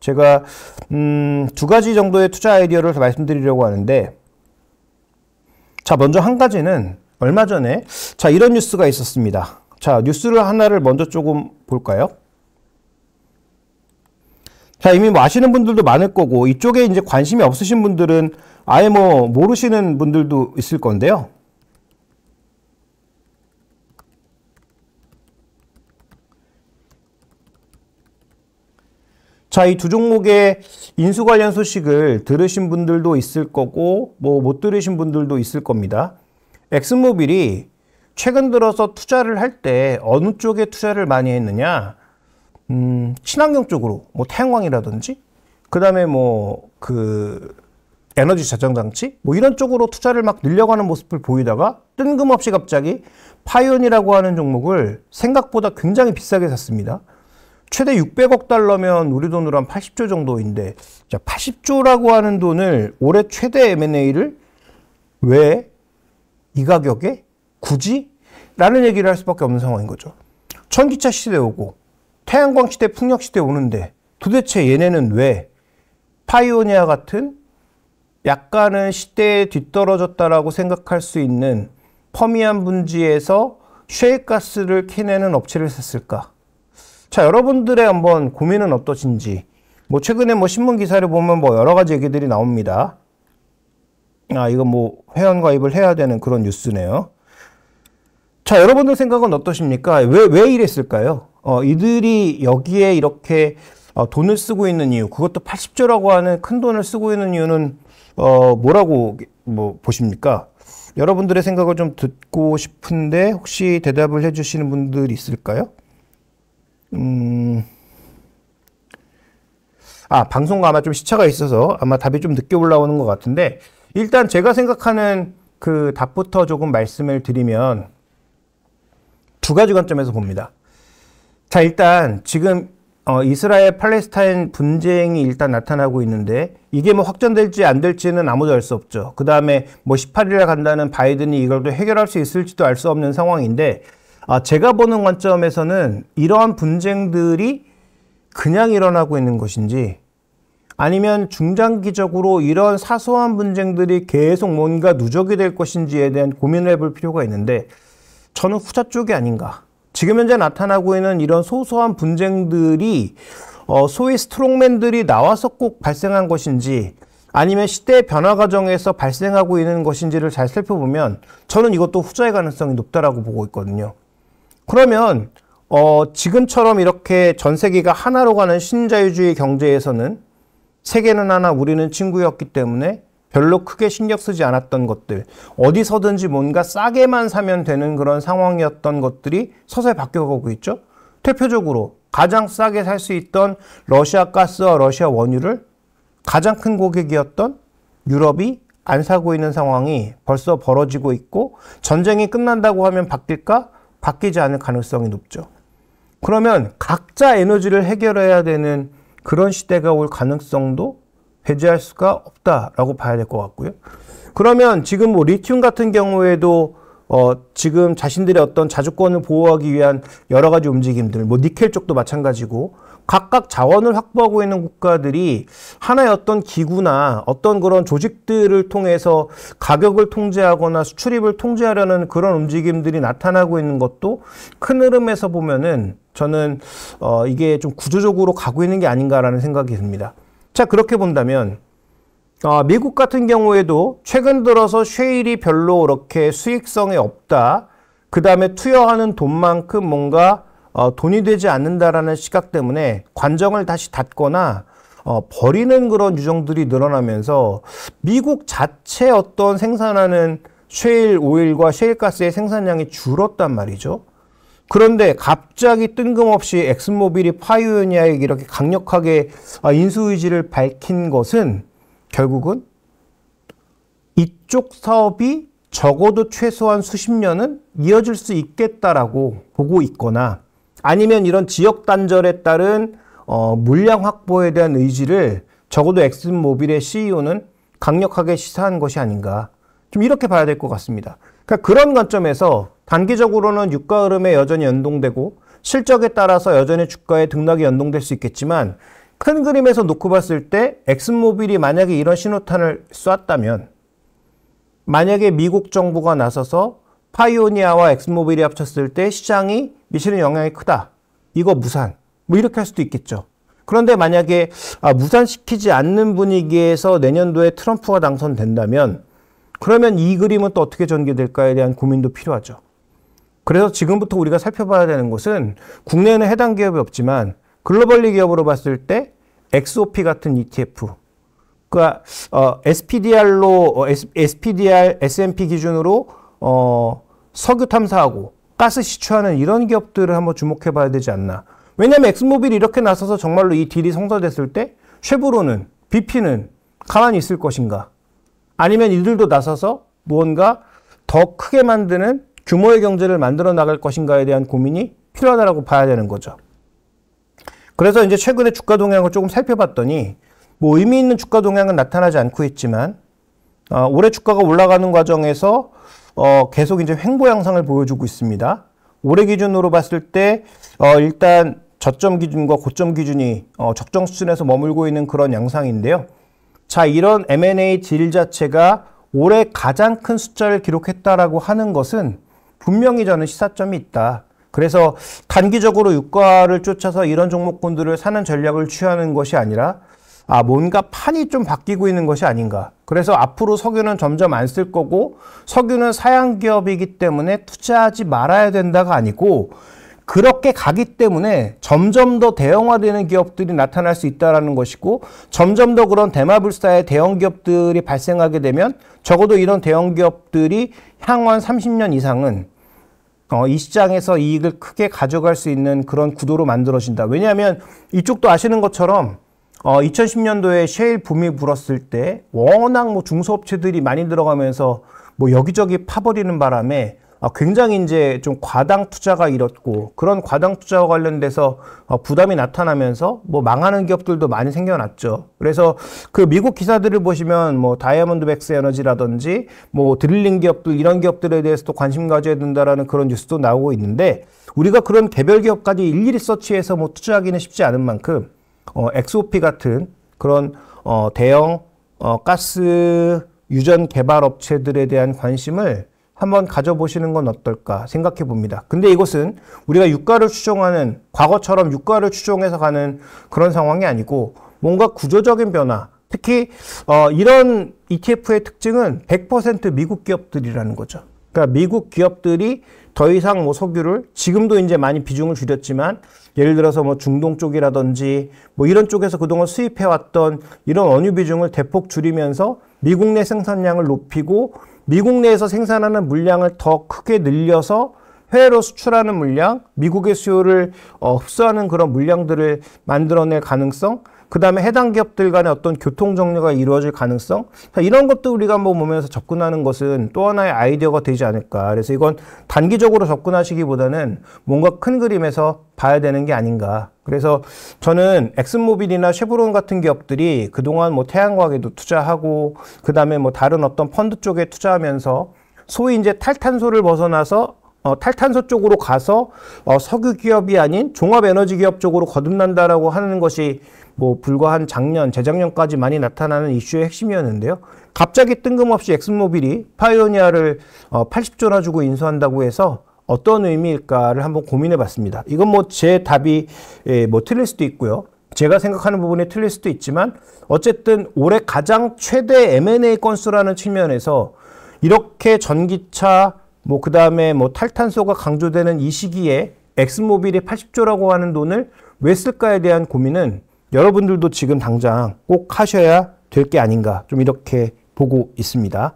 제가 두 가지 정도의 투자 아이디어를 말씀드리려고 하는데, 자, 먼저 한 가지는 얼마 전에 자, 이런 뉴스가 있었습니다. 자, 뉴스를 하나를 먼저 조금 볼까요? 자, 이미 뭐 아시는 분들도 많을 거고, 이쪽에 이제 관심이 없으신 분들은 아예 뭐 모르시는 분들도 있을 건데요. 자, 이 두 종목의 인수 관련 소식을 들으신 분들도 있을 거고, 뭐 못 들으신 분들도 있을 겁니다. 엑슨모빌이 최근 들어서 투자를 할 때 어느 쪽에 투자를 많이 했느냐? 친환경 쪽으로, 뭐 태양광이라든지, 그 다음에 뭐 에너지 저장 장치, 뭐 이런 쪽으로 투자를 막 늘려가는 모습을 보이다가 뜬금없이 갑자기 파이온이라고 하는 종목을 생각보다 굉장히 비싸게 샀습니다. 최대 600억 달러면 우리 돈으로 한 80조 정도인데, 자, 80조라고 하는 돈을 올해 최대 M&A를 왜 이 가격에 굳이? 라는 얘기를 할 수밖에 없는 상황인 거죠. 전기차 시대 오고 태양광 시대, 풍력 시대 오는데 도대체 얘네는 왜 파이오니아 같은 약간은 시대에 뒤떨어졌다라고 생각할 수 있는 퍼미안 분지에서 셰일가스를 캐내는 업체를 샀을까? 자, 여러분들의 한번 고민은 어떠신지. 뭐 최근에 뭐 신문 기사를 보면 뭐 여러 가지 얘기들이 나옵니다. 아, 이거 뭐 회원 가입을 해야 되는 그런 뉴스네요. 자, 여러분들 생각은 어떠십니까? 왜 이랬을까요? 이들이 여기에 이렇게 돈을 쓰고 있는 이유, 그것도 80조라고 하는 큰 돈을 쓰고 있는 이유는 뭐라고 뭐 보십니까? 여러분들의 생각을 좀 듣고 싶은데 혹시 대답을 해주시는 분들이 있을까요? 방송가 아마 좀 시차가 있어서 아마 답이 좀 늦게 올라오는 것 같은데, 일단 제가 생각하는 그 답부터 조금 말씀을 드리면 두 가지 관점에서 봅니다. 자, 일단 지금 이스라엘 팔레스타인 분쟁이 일단 나타나고 있는데, 이게 뭐 확전될지 안 될지는 아무도 알 수 없죠. 그 다음에 뭐 18일에 간다는 바이든이 이걸 또 해결할 수 있을지도 알 수 없는 상황인데, 제가 보는 관점에서는 이러한 분쟁들이 그냥 일어나고 있는 것인지, 아니면 중장기적으로 이런 사소한 분쟁들이 계속 뭔가 누적이 될 것인지에 대한 고민을 해볼 필요가 있는데, 저는 후자 쪽이 아닌가. 지금 현재 나타나고 있는 이런 소소한 분쟁들이 소위 스트롱맨들이 나와서 꼭 발생한 것인지, 아니면 시대의 변화 과정에서 발생하고 있는 것인지를 잘 살펴보면 저는 이것도 후자의 가능성이 높다라고 보고 있거든요. 그러면 지금처럼 이렇게 전 세계가 하나로 가는 신자유주의 경제에서는 세계는 하나, 우리는 친구였기 때문에 별로 크게 신경 쓰지 않았던 것들, 어디서든지 뭔가 싸게만 사면 되는 그런 상황이었던 것들이 서서히 바뀌어가고 있죠. 대표적으로 가장 싸게 살 수 있던 러시아 가스와 러시아 원유를 가장 큰 고객이었던 유럽이 안 사고 있는 상황이 벌써 벌어지고 있고, 전쟁이 끝난다고 하면 바뀔까? 바뀌지 않을 가능성이 높죠. 그러면 각자 에너지를 해결해야 되는 그런 시대가 올 가능성도 배제할 수가 없다라고 봐야 될 것 같고요. 그러면 지금 뭐 리튬 같은 경우에도 지금 자신들의 어떤 자주권을 보호하기 위한 여러 가지 움직임들, 뭐 니켈 쪽도 마찬가지고, 각각 자원을 확보하고 있는 국가들이 하나의 어떤 기구나 어떤 그런 조직들을 통해서 가격을 통제하거나 수출입을 통제하려는 그런 움직임들이 나타나고 있는 것도 큰 흐름에서 보면은 저는 이게 좀 구조적으로 가고 있는 게 아닌가라는 생각이 듭니다. 자, 그렇게 본다면 미국 같은 경우에도 최근 들어서 셰일이 별로 그렇게 수익성이 없다, 그 다음에 투여하는 돈만큼 뭔가 돈이 되지 않는다라는 시각 때문에 관정을 다시 닫거나 버리는 그런 유정들이 늘어나면서 미국 자체 어떤 생산하는 셰일 오일과 셰일가스의 생산량이 줄었단 말이죠. 그런데 갑자기 뜬금없이 엑슨모빌이 파이오니아에게 이렇게 강력하게 인수 의지를 밝힌 것은 결국은 이쪽 사업이 적어도 최소한 수십 년은 이어질 수 있겠다라고 보고 있거나, 아니면 이런 지역 단절에 따른 물량 확보에 대한 의지를 적어도 엑슨모빌의 CEO는 강력하게 시사한 것이 아닌가, 좀 이렇게 봐야 될 것 같습니다. 그러니까 그런 관점에서 단기적으로는 유가 흐름에 여전히 연동되고 실적에 따라서 여전히 주가의 등락이 연동될 수 있겠지만, 큰 그림에서 놓고 봤을 때 엑슨모빌이 만약에 이런 신호탄을 쐈다면, 만약에 미국 정부가 나서서 파이오니아와 엑슨모빌이 합쳤을 때 시장이 미치는 영향이 크다. 이거 무산. 뭐 이렇게 할 수도 있겠죠. 그런데 만약에 무산시키지 않는 분위기에서 내년도에 트럼프가 당선된다면 그러면 이 그림은 또 어떻게 전개될까에 대한 고민도 필요하죠. 그래서 지금부터 우리가 살펴봐야 되는 것은 국내에는 해당 기업이 없지만 글로벌리 기업으로 봤을 때 XOP 같은 ETF, 그러니까 SPDR로 SPDR S&P 기준으로 석유 탐사하고 가스 시추하는 이런 기업들을 한번 주목해 봐야 되지 않나. 왜냐하면 엑슨모빌이 이렇게 나서서 정말로 이 딜이 성사됐을 때 쉐보론은, BP는 가만히 있을 것인가? 아니면 이들도 나서서 무언가 더 크게 만드는 규모의 경제를 만들어 나갈 것인가에 대한 고민이 필요하다고 봐야 되는 거죠. 그래서 이제 최근에 주가 동향을 조금 살펴봤더니 뭐 의미 있는 주가 동향은 나타나지 않고 있지만 올해 주가가 올라가는 과정에서 계속 이제 횡보 양상을 보여주고 있습니다. 올해 기준으로 봤을 때 일단 저점 기준과 고점 기준이 적정 수준에서 머물고 있는 그런 양상인데요. 자, 이런 M&A 딜 자체가 올해 가장 큰 숫자를 기록했다라고 하는 것은 분명히 저는 시사점이 있다. 그래서 단기적으로 유가를 쫓아서 이런 종목군들을 사는 전략을 취하는 것이 아니라 뭔가 판이 좀 바뀌고 있는 것이 아닌가. 그래서 앞으로 석유는 점점 안 쓸 거고 석유는 사양 기업이기 때문에 투자하지 말아야 된다가 아니고 그렇게 가기 때문에 점점 더 대형화되는 기업들이 나타날 수 있다는 것이고 점점 더 그런 대마불사의 대형 기업들이 발생하게 되면 적어도 이런 대형 기업들이 향후 한 30년 이상은 이 시장에서 이익을 크게 가져갈 수 있는 그런 구도로 만들어진다. 왜냐하면 이쪽도 아시는 것처럼 2010년도에 셰일 붐이 불었을 때 워낙 뭐 중소업체들이 많이 들어가면서 뭐 여기저기 파버리는 바람에 굉장히 이제 좀 과당 투자가 일었고 그런 과당 투자와 관련돼서 부담이 나타나면서 뭐 망하는 기업들도 많이 생겨났죠. 그래서 그 미국 기사들을 보시면 뭐 다이아몬드백스 에너지라든지 뭐 드릴링 기업들 이런 기업들에 대해서도 관심 가져야 된다라는 그런 뉴스도 나오고 있는데 우리가 그런 개별 기업까지 일일이 서치해서 뭐 투자하기는 쉽지 않은 만큼 XOP 같은 그런 대형 가스 유전 개발 업체들에 대한 관심을 한번 가져보시는 건 어떨까 생각해 봅니다. 근데 이것은 우리가 유가를 추종하는 과거처럼 유가를 추종해서 가는 그런 상황이 아니고 뭔가 구조적인 변화, 특히 이런 ETF의 특징은 100% 미국 기업들이라는 거죠. 그러니까 미국 기업들이 더 이상 뭐 석유를 지금도 이제 많이 비중을 줄였지만 예를 들어서 뭐 중동 쪽이라든지 뭐 이런 쪽에서 그동안 수입해왔던 이런 원유 비중을 대폭 줄이면서 미국 내 생산량을 높이고 미국 내에서 생산하는 물량을 더 크게 늘려서 해외로 수출하는 물량, 미국의 수요를 흡수하는 그런 물량들을 만들어낼 가능성, 그 다음에 해당 기업들 간의 어떤 교통 정리가 이루어질 가능성, 이런 것도 우리가 한번 보면서 접근하는 것은 또 하나의 아이디어가 되지 않을까. 그래서 이건 단기적으로 접근하시기보다는 뭔가 큰 그림에서 봐야 되는 게 아닌가. 그래서 저는 엑슨모빌이나 쉐보론 같은 기업들이 그동안 뭐 태양광에도 투자하고 그 다음에 뭐 다른 어떤 펀드 쪽에 투자하면서 소위 이제 탈탄소를 벗어나서 탈탄소 쪽으로 가서 석유 기업이 아닌 종합 에너지 기업 쪽으로 거듭난다라고 하는 것이 뭐 불과 한 작년, 재작년까지 많이 나타나는 이슈의 핵심이었는데요. 갑자기 뜬금없이 엑슨모빌이 파이오니아를 80조나 주고 인수한다고 해서 어떤 의미일까를 한번 고민해 봤습니다. 이건 뭐 제 답이 뭐 틀릴 수도 있고요. 제가 생각하는 부분이 틀릴 수도 있지만 어쨌든 올해 가장 최대 M&A 건수라는 측면에서 이렇게 전기차 뭐 그 다음에 뭐 탈탄소가 강조되는 이 시기에 엑슨모빌이 80조라고 하는 돈을 왜 쓸까에 대한 고민은 여러분들도 지금 당장 꼭 하셔야 될 게 아닌가 좀 이렇게 보고 있습니다.